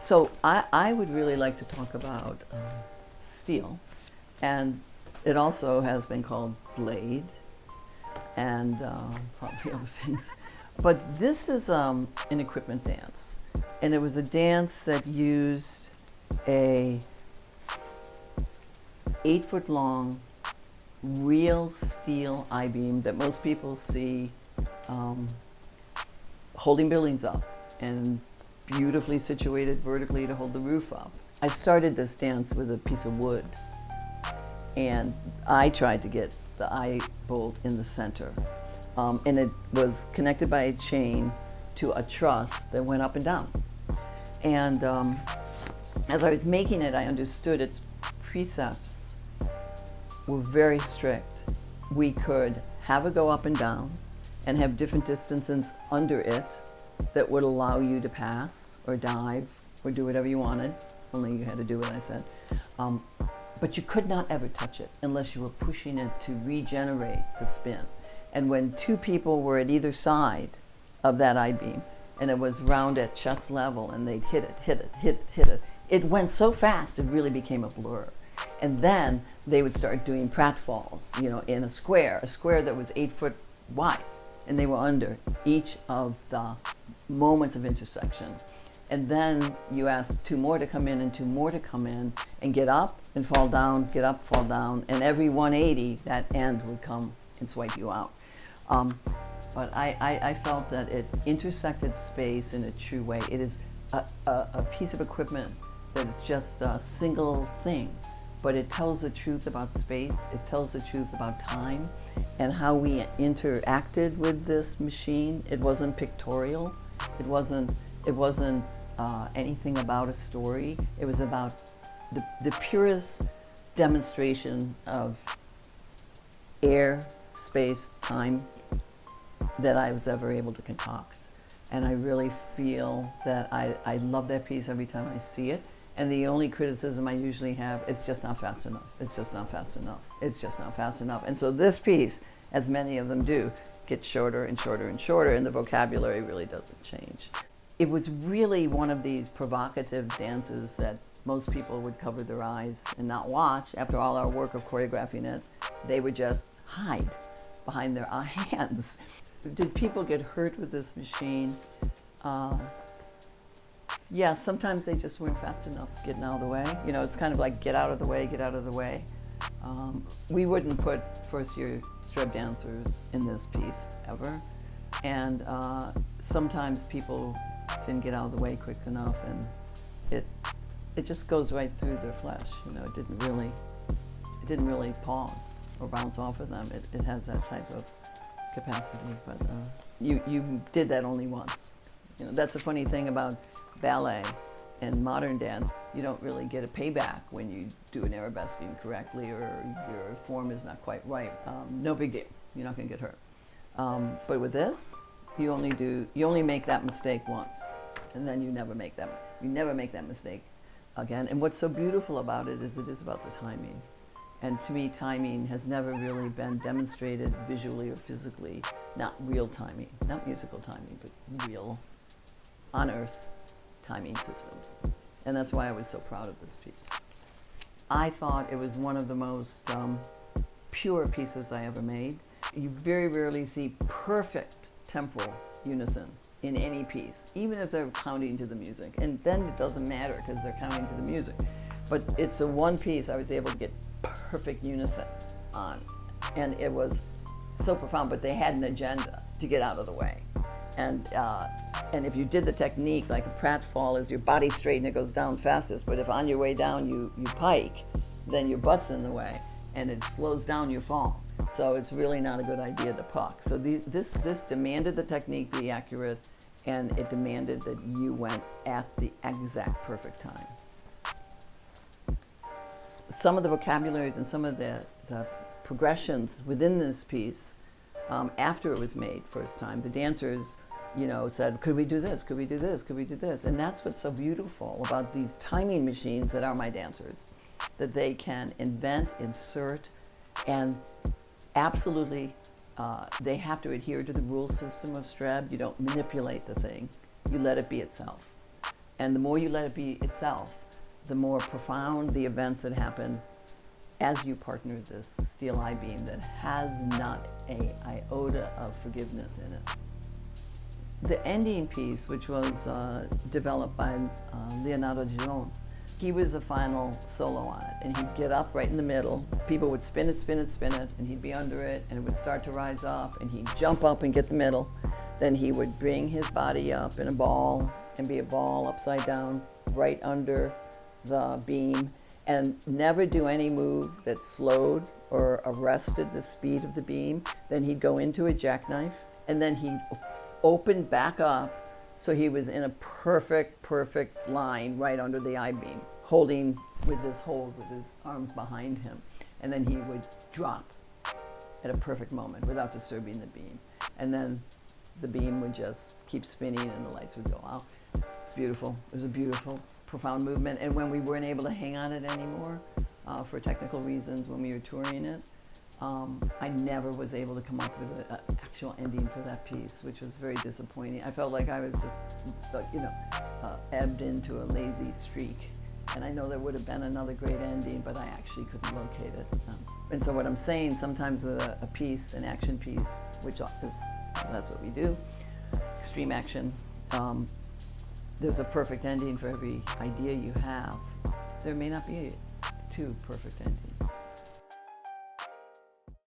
So I would really like to talk about steel, and it also has been called blade and probably other things. But this is an equipment dance, and it was a dance that used a 8-foot long real steel I-beam that most people see holding buildings up and beautifully situated vertically to hold the roof up. I started this dance with a piece of wood, and I tried to get the eye bolt in the center. And it was connected by a chain to a truss that went up and down. And as I was making it, I understood its precepts were very strict. We could have it go up and down and have different distances under it that would allow you to pass or dive or do whatever you wanted, only you had to do what I said. But you could not ever touch it unless you were pushing it to regenerate the spin. And when two people were at either side of that I-beam, and it was round at chest level, and they'd hit it, it went so fast it really became a blur. And then they would start doing pratfalls, in a square that was 8 foot wide, and they were under each of the moments of intersection. And then you ask two more to come in and two more to come in and get up and fall down, get up, fall down, and every 180, that end would come and swipe you out. But I felt that it intersected space in a true way. It is a piece of equipment that is just a single thing, but it tells the truth about space, it tells the truth about time, and how we interacted with this machine. It wasn't pictorial, it wasn't anything about a story. It was about the purest demonstration of air, space, time that I was ever able to concoct. And I really feel that I love that piece every time I see it. And the only criticism I usually have, it's just not fast enough. It's just not fast enough. It's just not fast enough. And so this piece, as many of them do, gets shorter and shorter and shorter, and the vocabulary really doesn't change. It was really one of these provocative dances that most people would cover their eyes and not watch. After all our work of choreographing it, they would just hide behind their hands. Did people get hurt with this machine? Yeah, sometimes they just weren't fast enough getting out of the way. It's kind of like get out of the way, get out of the way. We wouldn't put first-year streb dancers in this piece ever. And sometimes people didn't get out of the way quick enough, and it just goes right through their flesh. It didn't really pause or bounce off of them. It has that type of capacity, but you did that only once. That's the funny thing about ballet and modern dance. You don't really get a payback when you do an arabesque correctly or your form is not quite right. No big deal. You're not going to get hurt. But with this, you only make that mistake once, and then you never make that mistake again. And what's so beautiful about it is about the timing. And to me, timing has never really been demonstrated visually or physically. Not real timing, not musical timing, but real, on earth timing systems. And that's why I was so proud of this piece. I thought it was one of the most pure pieces I ever made. You very rarely see perfect temporal unison in any piece, even if they're counting to the music. And then it doesn't matter because they're counting to the music. But it's a one piece I was able to get perfect unison on. And it was so profound, but they had an agenda to get out of the way. And if you did the technique, like a pratfall, is your body straight and it goes down fastest, but if on your way down you pike, then your butt's in the way and it slows down your fall. So it's really not a good idea to puck. So this demanded the technique be accurate, and it demanded that you went at the exact perfect time. Some of the vocabularies and some of the progressions within this piece, after it was made first time, the dancers, said, could we do this? Could we do this? Could we do this? And that's what's so beautiful about these timing machines that are my dancers, that they can invent, insert, and absolutely, they have to adhere to the rule system of Streb. You don't manipulate the thing. You let it be itself. And the more you let it be itself, the more profound the events that happen as you partner this steel I-beam that has not an iota of forgiveness in it. The ending piece, which was developed by Leonardo Gillon, he was the final solo on it, and he'd get up right in the middle. People would spin it, spin it, spin it, and he'd be under it, and it would start to rise up, and he'd jump up and get the middle. Then he would bring his body up in a ball and be a ball upside down right under the beam, and never do any move that slowed or arrested the speed of the beam. Then he'd go into a jackknife, and then he'd open back up, so he was in a perfect line right under the I-beam, holding with this hold with his arms behind him. And then he would drop at a perfect moment without disturbing the beam. And then the beam would just keep spinning and the lights would go out. It's beautiful. It was a beautiful, profound movement. And when we weren't able to hang on it anymore, for technical reasons when we were touring it, I never was able to come up with an actual ending for that piece, which was very disappointing. I felt like I was just, ebbed into a lazy streak. And I know there would have been another great ending, but I actually couldn't locate it. And so what I'm saying, sometimes with a piece, an action piece, which is, that's what we do, extreme action, there's a perfect ending for every idea you have. There may not be two perfect endings.